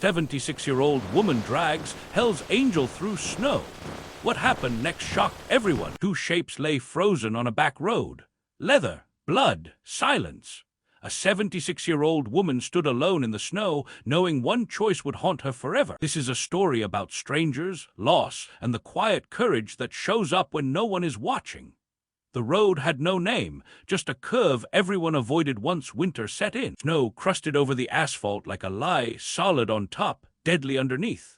76-year-old woman drags Hell's Angel through snow. What happened next shocked everyone. Two shapes lay frozen on a back road. Leather, blood, silence. A 76-year-old woman stood alone in the snow, knowing one choice would haunt her forever. This is a story about strangers, loss, and the quiet courage that shows up when no one is watching. The road had no name, just a curve everyone avoided once winter set in. Snow crusted over the asphalt like a lie, solid on top, deadly underneath.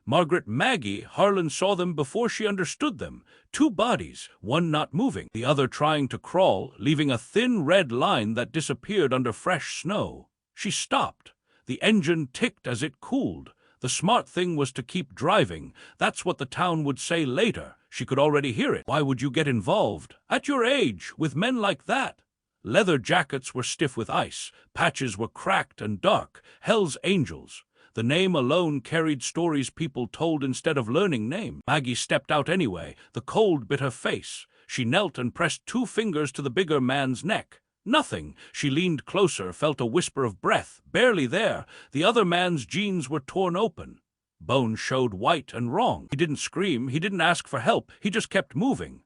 Margaret Maggie Harlan saw them before she understood them. Two bodies, one not moving, the other trying to crawl, leaving a thin red line that disappeared under fresh snow. She stopped. The engine ticked as it cooled. The smart thing was to keep driving. That's what the town would say later. She could already hear it. Why would you get involved? At your age, with men like that? Leather jackets were stiff with ice. Patches were cracked and dark. Hell's Angels. The name alone carried stories people told instead of learning names. Maggie stepped out anyway. The cold bit her face. She knelt and pressed two fingers to the bigger man's neck. Nothing. She leaned closer, felt a whisper of breath, barely there. The other man's jeans were torn open. Bones showed white and wrong. He didn't scream, he didn't ask for help, he just kept moving.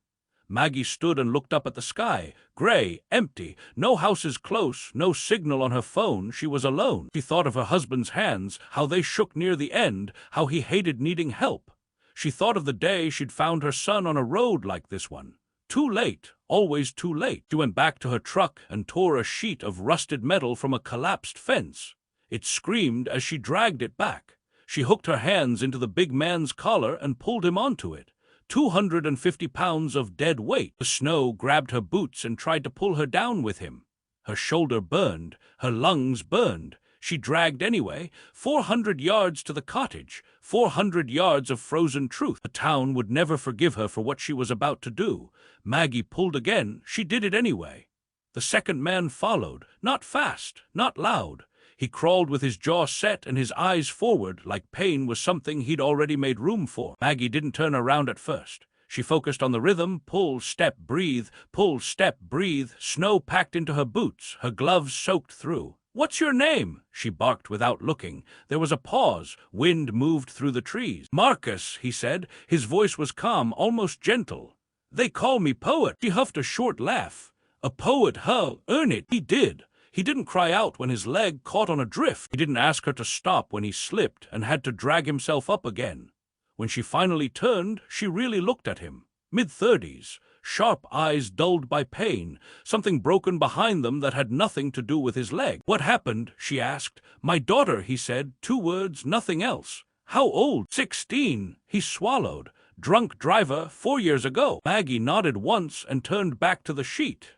Maggie stood and looked up at the sky. Gray, empty, no houses close, no signal on her phone. She was alone. She thought of her husband's hands, how they shook near the end, how he hated needing help. She thought of the day she'd found her son on a road like this one. Too late, always too late. She went back to her truck and tore a sheet of rusted metal from a collapsed fence. It screamed as she dragged it back. She hooked her hands into the big man's collar and pulled him onto it. 250 pounds of dead weight. The snow grabbed her boots and tried to pull her down with him. Her shoulder burned, her lungs burned. She dragged anyway, 400 yards to the cottage, 400 yards of frozen truth. The town would never forgive her for what she was about to do. Maggie pulled again. She did it anyway. The second man followed, not fast, not loud. He crawled with his jaw set and his eyes forward, like pain was something he'd already made room for. Maggie didn't turn around at first. She focused on the rhythm, pull, step, breathe, pull, step, breathe. Snow packed into her boots, her gloves soaked through. "What's your name?" she barked without looking. There was a pause. Wind moved through the trees. "Marcus," he said. His voice was calm, almost gentle. "They call me poet." She huffed a short laugh. "A poet, huh? Earn it." He did. He didn't cry out when his leg caught on a drift. He didn't ask her to stop when he slipped and had to drag himself up again. When she finally turned, she really looked at him. Mid-30s, sharp eyes dulled by pain, something broken behind them that had nothing to do with his leg. "What happened?" she asked. "My daughter," he said. 2 words, nothing else. "How old?" 16. He swallowed. "Drunk driver, 4 years ago." Maggie nodded once and turned back to the sheet.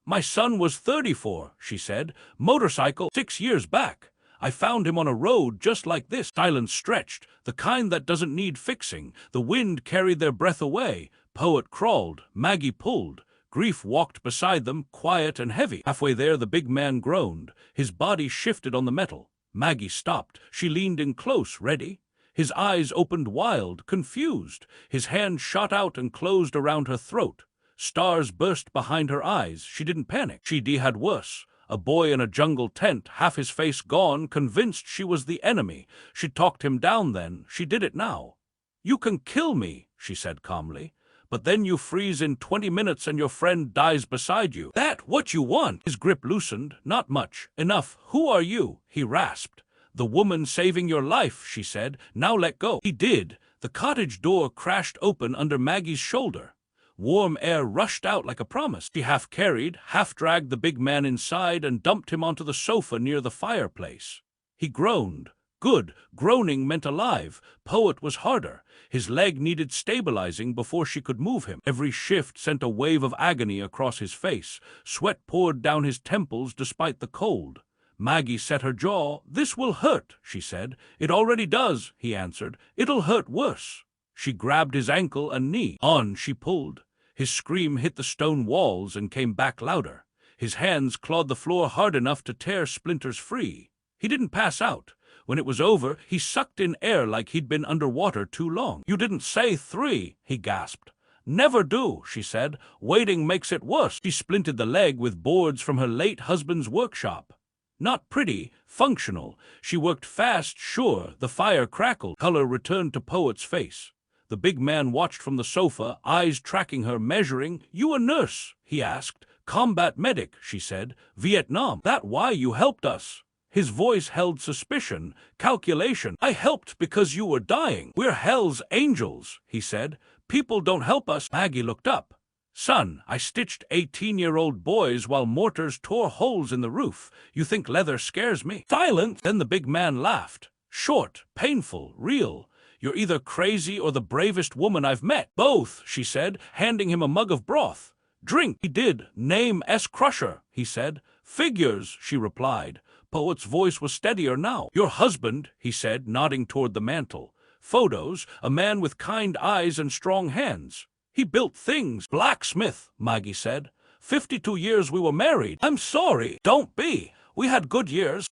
"My son was 34, she said. "Motorcycle, 6 years back. I found him on a road just like this." Silence stretched, the kind that doesn't need fixing. The wind carried their breath away. Poet crawled. Maggie pulled. Grief walked beside them, quiet and heavy. Halfway there, the big man groaned. His body shifted on the metal. Maggie stopped. She leaned in close, ready. His eyes opened wild, confused. His hand shot out and closed around her throat. Stars burst behind her eyes. She didn't panic. She'd had worse. A boy in a jungle tent, half his face gone, convinced she was the enemy. She talked him down then. She did it now. "You can kill me," she said calmly. "But then you freeze in 20 minutes and your friend dies beside you. That what you want?" His grip loosened. "Not much. Enough. Who are you?" he rasped. "The woman saving your life," she said. "Now let go." He did. The cottage door crashed open under Maggie's shoulder. Warm air rushed out like a promise. She half carried, half dragged the big man inside and dumped him onto the sofa near the fireplace. He groaned. Good. Groaning meant alive. Poet was harder. His leg needed stabilizing before she could move him. Every shift sent a wave of agony across his face. Sweat poured down his temples despite the cold. Maggie set her jaw. "This will hurt," she said. "It already does," he answered. "It'll hurt worse." She grabbed his ankle and knee. On she pulled. His scream hit the stone walls and came back louder. His hands clawed the floor hard enough to tear splinters free. He didn't pass out. When it was over, he sucked in air like he'd been underwater too long. "You didn't say 3, he gasped. "Never do," she said. "Waiting makes it worse." She splinted the leg with boards from her late husband's workshop. Not pretty, functional. She worked fast, sure. The fire crackled. Color returned to Poet's face. The big man watched from the sofa, eyes tracking her, measuring. "You a nurse?" he asked. "Combat medic," she said. "Vietnam. That why you helped us?" His voice held suspicion, calculation. "I helped because you were dying. We're Hell's Angels," he said. "People don't help us." Maggie looked up. "Son, I stitched 18-year-old boys while mortars tore holes in the roof. You think leather scares me?" "Silence!" Then the big man laughed. "Short, painful, real. You're either crazy or the bravest woman I've met." "Both," she said, handing him a mug of broth. "Drink." He did. "Name S. Crusher," he said. "Figures," she replied. Poet's voice was steadier now. "Your husband," he said, nodding toward the mantel. "Photos, a man with kind eyes and strong hands. He built things." "Blacksmith," Maggie said. 52 years we were married." "I'm sorry." "Don't be. We had good years."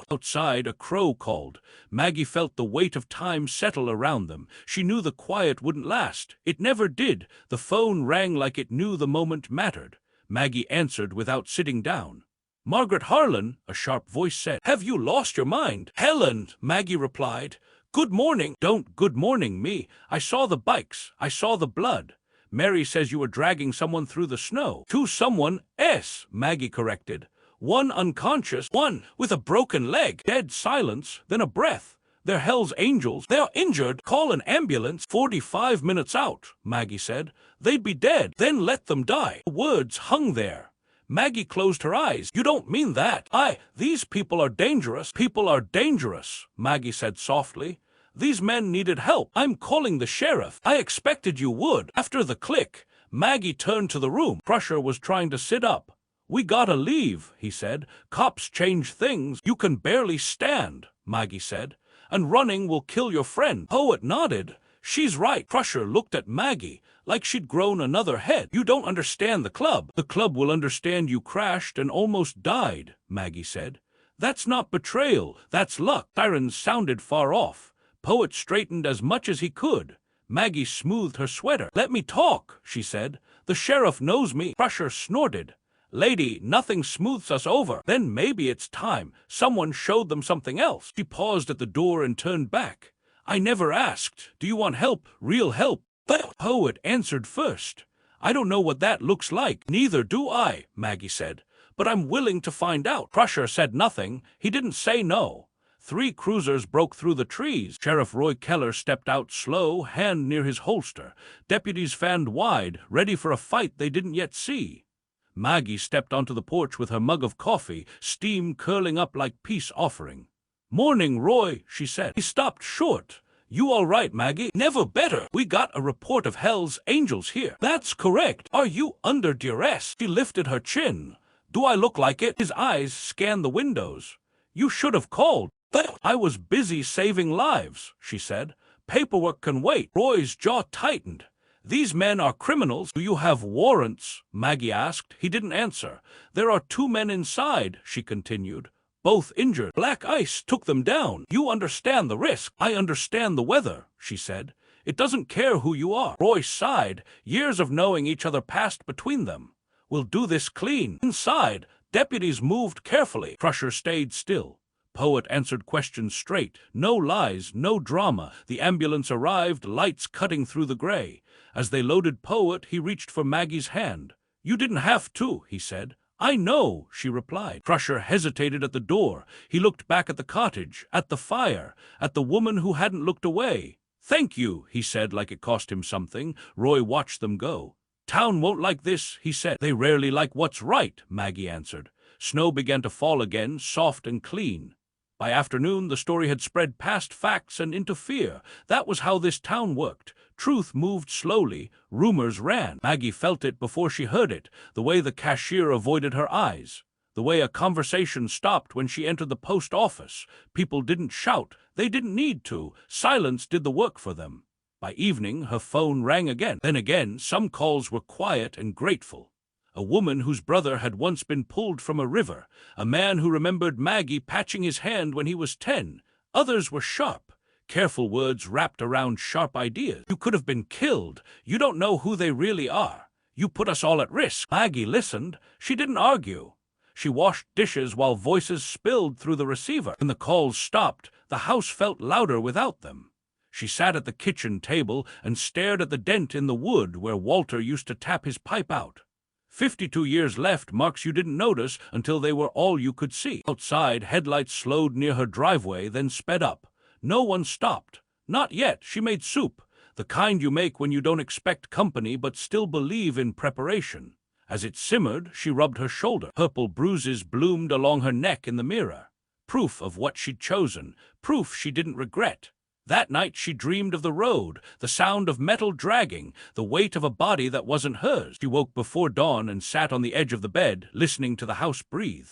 Outside, a crow called. Maggie felt the weight of time settle around them. She knew the quiet wouldn't last. It never did. The phone rang like it knew the moment mattered. Maggie answered without sitting down. "Margaret Harlan," a sharp voice said. "Have you lost your mind?" "Helen," Maggie replied. "Good morning." "Don't good morning me. I saw the bikes. I saw the blood. Mary says you were dragging someone through the snow." "Two someone, S," Maggie corrected. "One unconscious, one with a broken leg." Dead silence, then a breath. "They're Hell's Angels. They're injured. Call an ambulance." 45 minutes out, Maggie said. "They'd be dead. Then let them die." The words hung there. Maggie closed her eyes. "You don't mean that." These people are dangerous." "People are dangerous," Maggie said softly. "These men needed help. I'm calling the sheriff." "I expected you would." After the click, Maggie turned to the room. Crusher was trying to sit up. "We gotta leave," he said. "Cops change things." "You can barely stand," Maggie said. "And running will kill your friend." Poet nodded. "She's right." Crusher looked at Maggie like she'd grown another head. "You don't understand the club." "The club will understand you crashed and almost died," Maggie said. "That's not betrayal. That's luck." Sirens sounded far off. Poet straightened as much as he could. Maggie smoothed her sweater. "Let me talk," she said. "The sheriff knows me." Crusher snorted. "Lady, nothing smooths us over." "Then maybe it's time someone showed them something else." She paused at the door and turned back. "I never asked. Do you want help? Real help?" Poet answered first. "I don't know what that looks like." "Neither do I," Maggie said. "But I'm willing to find out." Crusher said nothing. He didn't say no. 3 cruisers broke through the trees. Sheriff Roy Keller stepped out slow, hand near his holster. Deputies fanned wide, ready for a fight they didn't yet see. Maggie stepped onto the porch with her mug of coffee, steam curling up like peace offering. "Morning, Roy," she said. He stopped short. "You all right, Maggie?" "Never better. We got a report of Hell's Angels here." "That's correct. Are you under duress?" She lifted her chin. "Do I look like it?" His eyes scanned the windows. "You should have called." "I was busy saving lives," she said. "Paperwork can wait." Roy's jaw tightened. "These men are criminals." "Do you have warrants?" Maggie asked. He didn't answer. "There are 2 men inside," she continued. "Both injured. Black ice took them down. You understand the risk." "I understand the weather," she said. "It doesn't care who you are." Roy sighed. Years of knowing each other passed between them. "We'll do this clean." Inside, deputies moved carefully. Crusher stayed still. Poet answered questions straight. No lies, no drama. The ambulance arrived, lights cutting through the gray. As they loaded Poet, he reached for Maggie's hand. "You didn't have to," he said. "I know," she replied. Crusher hesitated at the door. He looked back at the cottage, at the fire, at the woman who hadn't looked away. "Thank you," he said like it cost him something. Roy watched them go. "Town won't like this," he said. "They rarely like what's right," Maggie answered. Snow began to fall again, soft and clean. By afternoon, the story had spread past facts and into fear. That was how this town worked. Truth moved slowly. Rumors ran. Maggie felt it before she heard it, the way the cashier avoided her eyes, the way a conversation stopped when she entered the post office. People didn't shout. They didn't need to. Silence did the work for them. By evening, her phone rang again. Then again, some calls were quiet and grateful. A woman whose brother had once been pulled from a river, a man who remembered Maggie patching his hand when he was 10. Others were sharp, careful words wrapped around sharp ideas. "You could have been killed. You don't know who they really are. You put us all at risk." Maggie listened. She didn't argue. She washed dishes while voices spilled through the receiver. When the calls stopped, the house felt louder without them. She sat at the kitchen table and stared at the dent in the wood where Walter used to tap his pipe out. 52 years left, marks you didn't notice until they were all you could see. Outside, headlights slowed near her driveway, then sped up. No one stopped. Not yet. She made soup, the kind you make when you don't expect company but still believe in preparation. As it simmered, she rubbed her shoulder. Purple bruises bloomed along her neck in the mirror. Proof of what she'd chosen. Proof she didn't regret. That night she dreamed of the road, the sound of metal dragging, the weight of a body that wasn't hers. She woke before dawn and sat on the edge of the bed, listening to the house breathe.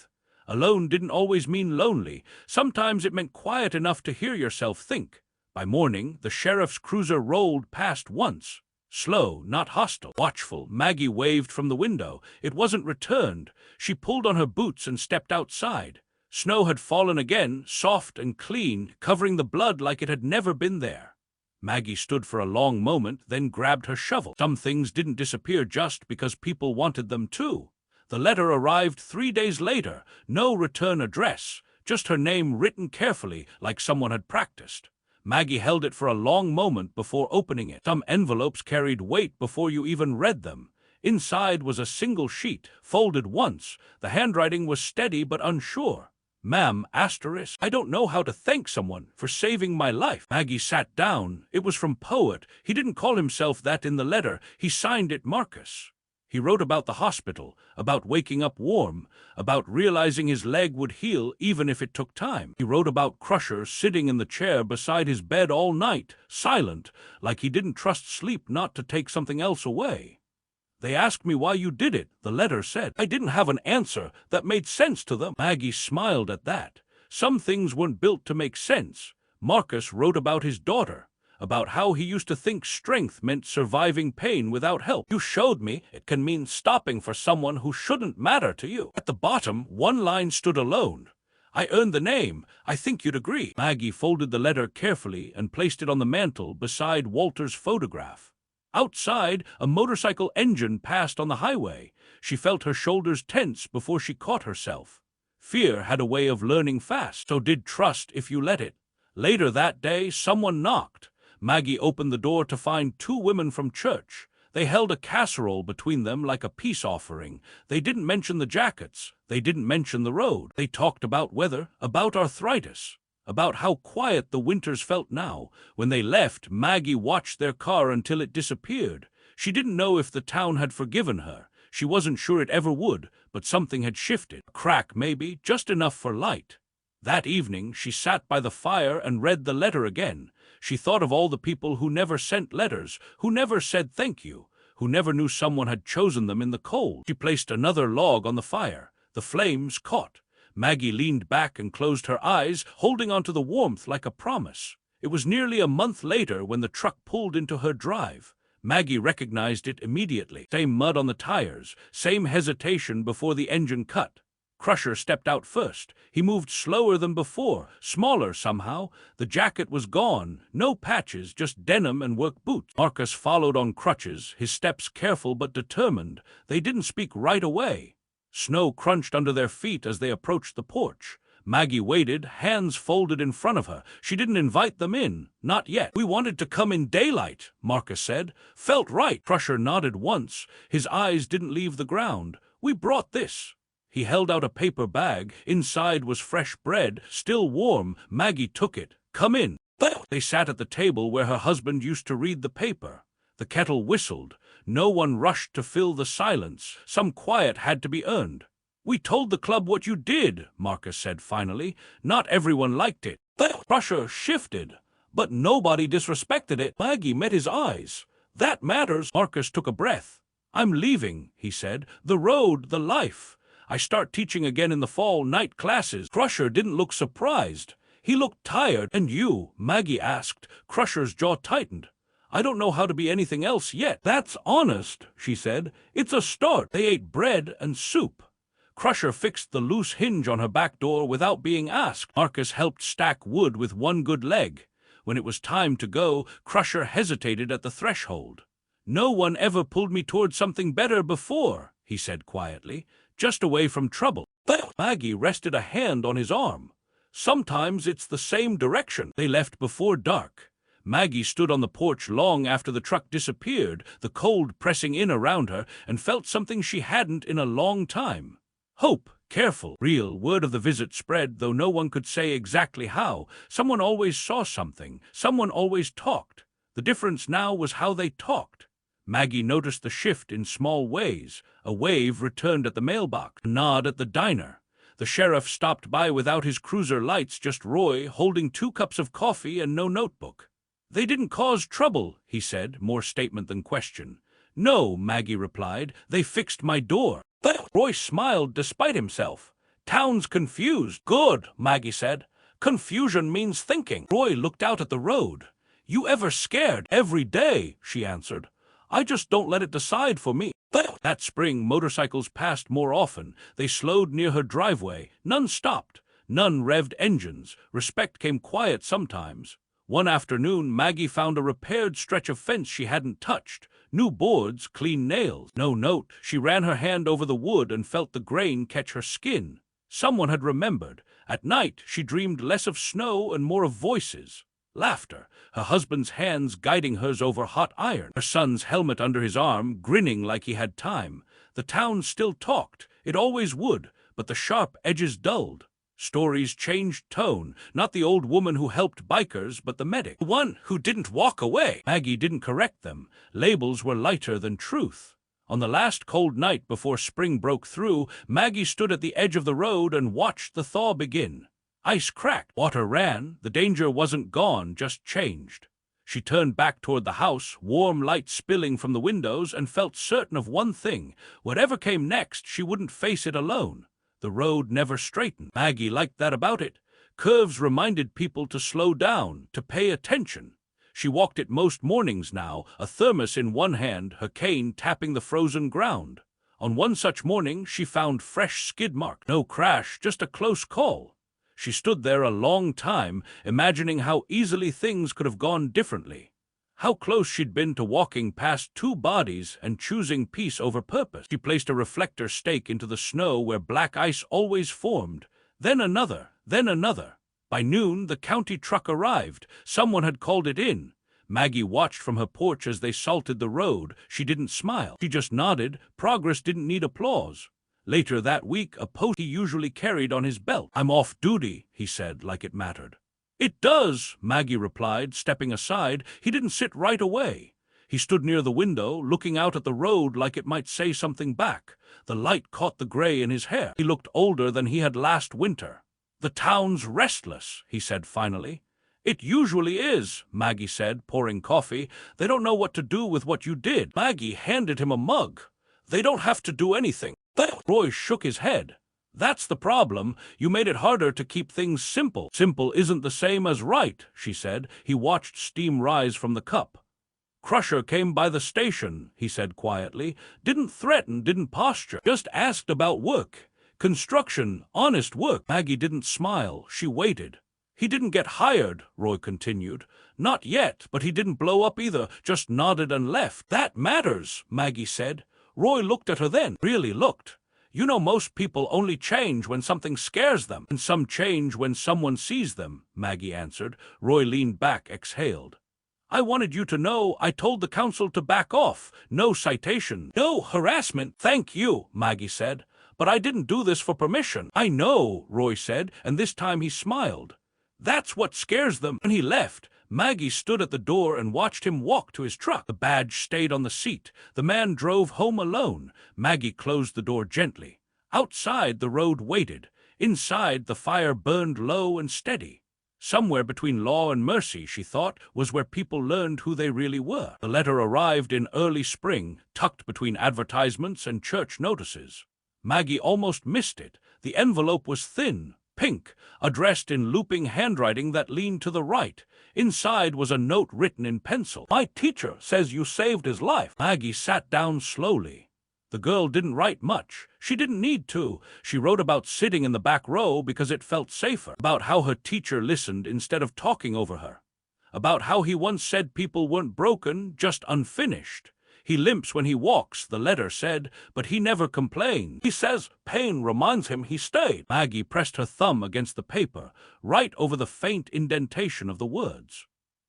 Alone didn't always mean lonely. Sometimes it meant quiet enough to hear yourself think. By morning, the sheriff's cruiser rolled past once. Slow, not hostile. Watchful, Maggie waved from the window. It wasn't returned. She pulled on her boots and stepped outside. Snow had fallen again, soft and clean, covering the blood like it had never been there. Maggie stood for a long moment, then grabbed her shovel. Some things didn't disappear just because people wanted them to. The letter arrived 3 days later. No return address, just her name written carefully like someone had practiced. Maggie held it for a long moment before opening it. Some envelopes carried weight before you even read them. Inside was a single sheet, folded once. The handwriting was steady but unsure. Ma'am, asterisk, I don't know how to thank someone for saving my life. Maggie sat down. It was from Poet. He didn't call himself that in the letter. He signed it Marcus. He wrote about the hospital, about waking up warm, about realizing his leg would heal even if it took time. He wrote about Crusher sitting in the chair beside his bed all night, silent, like he didn't trust sleep not to take something else away. They asked me why you did it, the letter said. I didn't have an answer that made sense to them. Maggie smiled at that. Some things weren't built to make sense. Marcus wrote about his daughter, about how he used to think strength meant surviving pain without help. You showed me it can mean stopping for someone who shouldn't matter to you. At the bottom, one line stood alone. I earned the name. I think you'd agree. Maggie folded the letter carefully and placed it on the mantel beside Walter's photograph. Outside, a motorcycle engine passed on the highway. She felt her shoulders tense before she caught herself. Fear had a way of learning fast, so did trust if you let it. Later that day, someone knocked. Maggie opened the door to find 2 women from church. They held a casserole between them like a peace offering. They didn't mention the jackets. They didn't mention the road. They talked about weather, about arthritis, about how quiet the winters felt now. When they left, Maggie watched their car until it disappeared. She didn't know if the town had forgiven her. She wasn't sure it ever would, but something had shifted. A crack, maybe, just enough for light. That evening, she sat by the fire and read the letter again. She thought of all the people who never sent letters, who never said thank you, who never knew someone had chosen them in the cold. She placed another log on the fire. The flames caught. Maggie leaned back and closed her eyes, holding onto the warmth like a promise. It was nearly a month later when the truck pulled into her drive. Maggie recognized it immediately. Same mud on the tires, same hesitation before the engine cut. Crusher stepped out first. He moved slower than before, smaller somehow. The jacket was gone, no patches, just denim and work boots. Marcus followed on crutches, his steps careful but determined. They didn't speak right away. Snow crunched under their feet as they approached the porch. Maggie waited, hands folded in front of her. She didn't invite them in, not yet. We wanted to come in daylight, Marcus said. Felt right. Crusher nodded once. His eyes didn't leave the ground. We brought this. He held out a paper bag. Inside was fresh bread, still warm. Maggie took it. Come in. They sat at the table where her husband used to read the paper. The kettle whistled. No one rushed to fill the silence. Some quiet had to be earned. We told the club what you did, Marcus said finally. Not everyone liked it. Crusher shifted, but nobody disrespected it. Maggie met his eyes. That matters. Marcus took a breath. I'm leaving, he said. The road, the life. I start teaching again in the fall, night classes. Crusher didn't look surprised. He looked tired. And you? Maggie asked. Crusher's jaw tightened. I don't know how to be anything else yet. That's honest, she said. It's a start. They ate bread and soup. Crusher fixed the loose hinge on her back door without being asked. Marcus helped stack wood with one good leg. When it was time to go, Crusher hesitated at the threshold. No one ever pulled me toward something better before, he said quietly. just away from trouble. Maggie rested a hand on his arm. Sometimes it's the same direction. They left before dark. Maggie stood on the porch long after the truck disappeared, the cold pressing in around her, and felt something she hadn't in a long time. Hope, careful, real. Word of the visit spread, though no one could say exactly how. Someone always saw something. Someone always talked. The difference now was how they talked. Maggie noticed the shift in small ways. A wave returned at the mailbox, a nod at the diner. The sheriff stopped by without his cruiser lights, just Roy holding 2 cups of coffee and no notebook. "They didn't cause trouble," he said, more statement than question. "No," Maggie replied, "they fixed my door." Roy smiled despite himself. "Town's confused." "Good," Maggie said. "Confusion means thinking." Roy looked out at the road. "You ever scared?" "Every day," she answered. "I just don't let it decide for me." That spring, motorcycles passed more often. They slowed near her driveway. None stopped. None revved engines. Respect came quiet sometimes. One afternoon, Maggie found a repaired stretch of fence she hadn't touched. New boards, clean nails. No note. She ran her hand over the wood and felt the grain catch her skin. Someone had remembered. At night, she dreamed less of snow and more of voices. Laughter. Her husband's hands guiding hers over hot iron. Her son's helmet under his arm, grinning like he had time. The town still talked. It always would, but the sharp edges dulled. Stories changed tone. Not the old woman who helped bikers, but the medic. The one who didn't walk away. Maggie didn't correct them. Labels were lighter than truth. On the last cold night before spring broke through, Maggie stood at the edge of the road and watched the thaw begin. Ice cracked, water ran, the danger wasn't gone, just changed. She turned back toward the house, warm light spilling from the windows, and felt certain of one thing. Whatever came next, she wouldn't face it alone. The road never straightened. Maggie liked that about it. Curves reminded people to slow down, to pay attention. She walked it most mornings now, a thermos in one hand, her cane tapping the frozen ground. On one such morning, she found fresh skid marks. No crash, just a close call. She stood there a long time, imagining how easily things could have gone differently. How close she'd been to walking past 2 bodies and choosing peace over purpose. She placed a reflector stake into the snow where black ice always formed. Then another, then another. By noon, the county truck arrived. Someone had called it in. Maggie watched from her porch as they salted the road. She didn't smile. She just nodded. Progress didn't need applause. Later that week, a post he usually carried on his belt. "I'm off duty," he said, like it mattered. "It does," Maggie replied, stepping aside. He didn't sit right away. He stood near the window, looking out at the road like it might say something back. The light caught the gray in his hair. He looked older than he had last winter. "The town's restless," he said finally. "It usually is," Maggie said, pouring coffee. "They don't know what to do with what you did." Maggie handed him a mug. "They don't have to do anything." Roy shook his head. "That's the problem. You made it harder to keep things simple." "Simple isn't the same as right," she said. He watched steam rise from the cup. "Crusher came by the station," he said quietly. "Didn't threaten, didn't posture. Just asked about work. Construction, honest work." Maggie didn't smile. She waited. "He didn't get hired," Roy continued. "Not yet, but he didn't blow up either, just nodded and left." "That matters," Maggie said. Roy looked at her then, really looked. "You know, most people only change when something scares them, and some change when someone sees them," Maggie answered. Roy leaned back, exhaled. "I wanted you to know I told the council to back off. No citation, no harassment." "Thank you," Maggie said. "But I didn't do this for permission." "I know," Roy said, and this time he smiled. "That's what scares them." When he left, Maggie stood at the door and watched him walk to his truck. The badge stayed on the seat. The man drove home alone. Maggie closed the door gently. Outside, the road waited. Inside, the fire burned low and steady. Somewhere between law and mercy, she thought, was where people learned who they really were. The letter arrived in early spring, tucked between advertisements and church notices. Maggie almost missed it. The envelope was thin, pink, addressed in looping handwriting that leaned to the right. Inside was a note written in pencil. "My teacher says you saved his life." Maggie sat down slowly. The girl didn't write much. She didn't need to. She wrote about sitting in the back row because it felt safer, about how her teacher listened instead of talking over her, about how he once said people weren't broken, just unfinished. He limps when he walks, the letter said, but he never complained. He says pain reminds him he stayed. Maggie pressed her thumb against the paper, right over the faint indentation of the words.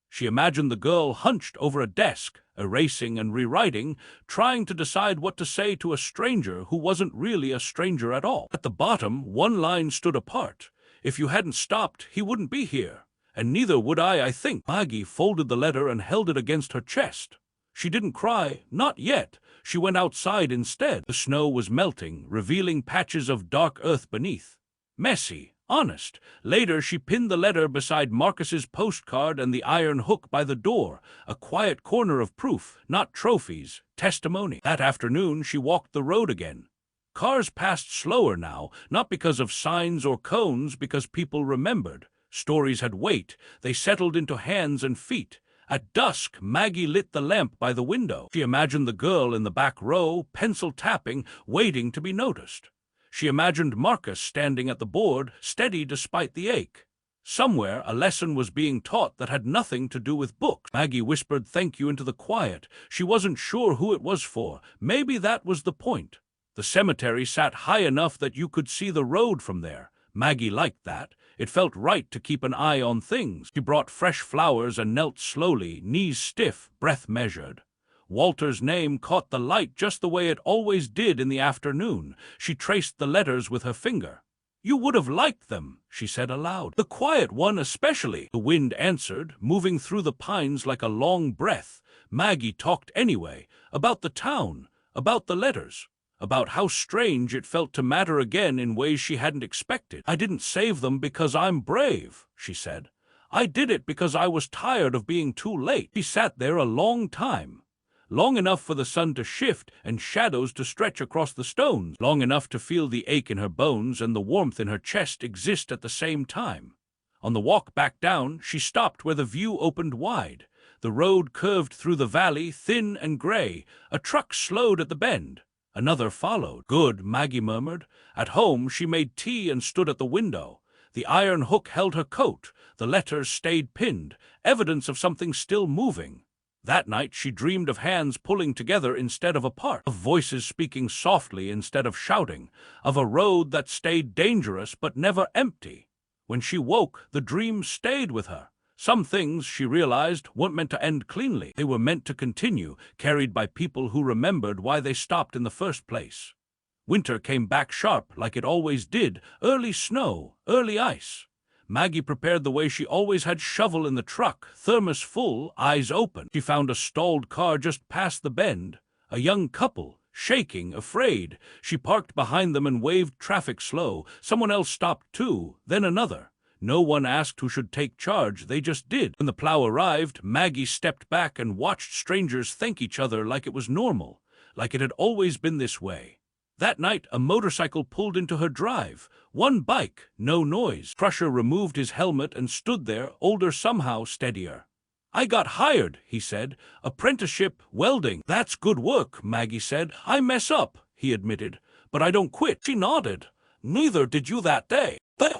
She imagined the girl hunched over a desk, erasing and rewriting, trying to decide what to say to a stranger who wasn't really a stranger at all. At the bottom, one line stood apart. If you hadn't stopped, he wouldn't be here. And neither would I think. Maggie folded the letter and held it against her chest. She didn't cry, not yet. She went outside instead. The snow was melting, revealing patches of dark earth beneath. Messy, honest. Later, she pinned the letter beside Marcus's postcard and the iron hook by the door, a quiet corner of proof, not trophies, testimony. That afternoon, she walked the road again. Cars passed slower now, not because of signs or cones, because people remembered. Stories had weight. They settled into hands and feet. At dusk, Maggie lit the lamp by the window. She imagined the girl in the back row, pencil tapping, waiting to be noticed. She imagined Marcus standing at the board, steady despite the ache. Somewhere, a lesson was being taught that had nothing to do with books. Maggie whispered thank you into the quiet. She wasn't sure who it was for. Maybe that was the point. The cemetery sat high enough that you could see the road from there. Maggie liked that. It felt right to keep an eye on things. She brought fresh flowers and knelt slowly, knees stiff, breath measured. Walter's name caught the light just the way it always did in the afternoon. She traced the letters with her finger. "You would have liked them," she said aloud. "The quiet one especially." The wind answered, moving through the pines like a long breath. Maggie talked anyway, about the town, about the letters, about how strange it felt to matter again in ways she hadn't expected. "I didn't save them because I'm brave," she said. "I did it because I was tired of being too late." She sat there a long time. Long enough for the sun to shift and shadows to stretch across the stones. Long enough to feel the ache in her bones and the warmth in her chest exist at the same time. On the walk back down, she stopped where the view opened wide. The road curved through the valley, thin and gray. A truck slowed at the bend. Another followed. "Good," Maggie murmured. At home, she made tea and stood at the window. The iron hook held her coat. The letters stayed pinned, evidence of something still moving. That night, she dreamed of hands pulling together instead of apart, of voices speaking softly instead of shouting, of a road that stayed dangerous but never empty. When she woke, the dream stayed with her. Some things, she realized, weren't meant to end cleanly. They were meant to continue, carried by people who remembered why they stopped in the first place. Winter came back sharp, like it always did, early snow, early ice. Maggie prepared the way she always had, shovel in the truck, thermos full, eyes open. She found a stalled car just past the bend. A young couple, shaking, afraid. She parked behind them and waved traffic slow. Someone else stopped too, then another. No one asked who should take charge, they just did. When the plow arrived, Maggie stepped back and watched strangers thank each other like it was normal, like it had always been this way. That night, a motorcycle pulled into her drive. One bike, no noise. Crusher removed his helmet and stood there, older somehow, steadier. "I got hired," he said. "Apprenticeship, welding." "That's good work," Maggie said. "I mess up," he admitted, "but I don't quit." She nodded. "Neither did you that day."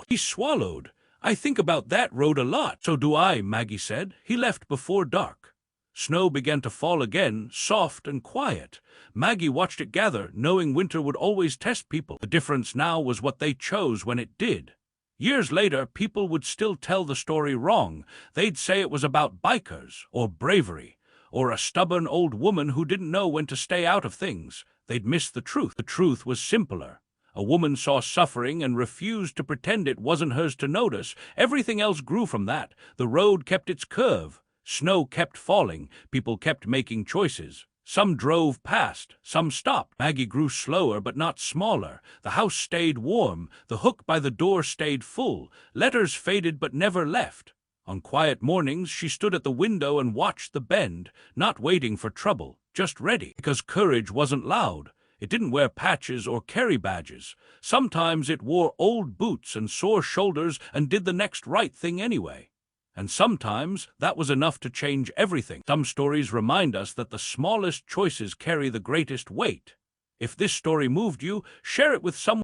He swallowed. "I think about that road a lot." "So do I," Maggie said. He left before dark. Snow began to fall again, soft and quiet. Maggie watched it gather, knowing winter would always test people. The difference now was what they chose when it did. Years later, people would still tell the story wrong. They'd say it was about bikers, or bravery, or a stubborn old woman who didn't know when to stay out of things. They'd miss the truth. The truth was simpler. A woman saw suffering and refused to pretend it wasn't hers to notice. Everything else grew from that. The road kept its curve. Snow kept falling. People kept making choices. Some drove past, some stopped. Maggie grew slower but not smaller. The house stayed warm. The hook by the door stayed full. Letters faded but never left. On quiet mornings, she stood at the window and watched the bend, not waiting for trouble, just ready. Because courage wasn't loud. It didn't wear patches or carry badges. Sometimes it wore old boots and sore shoulders and did the next right thing anyway. And sometimes that was enough to change everything. Some stories remind us that the smallest choices carry the greatest weight. If this story moved you, share it with someone.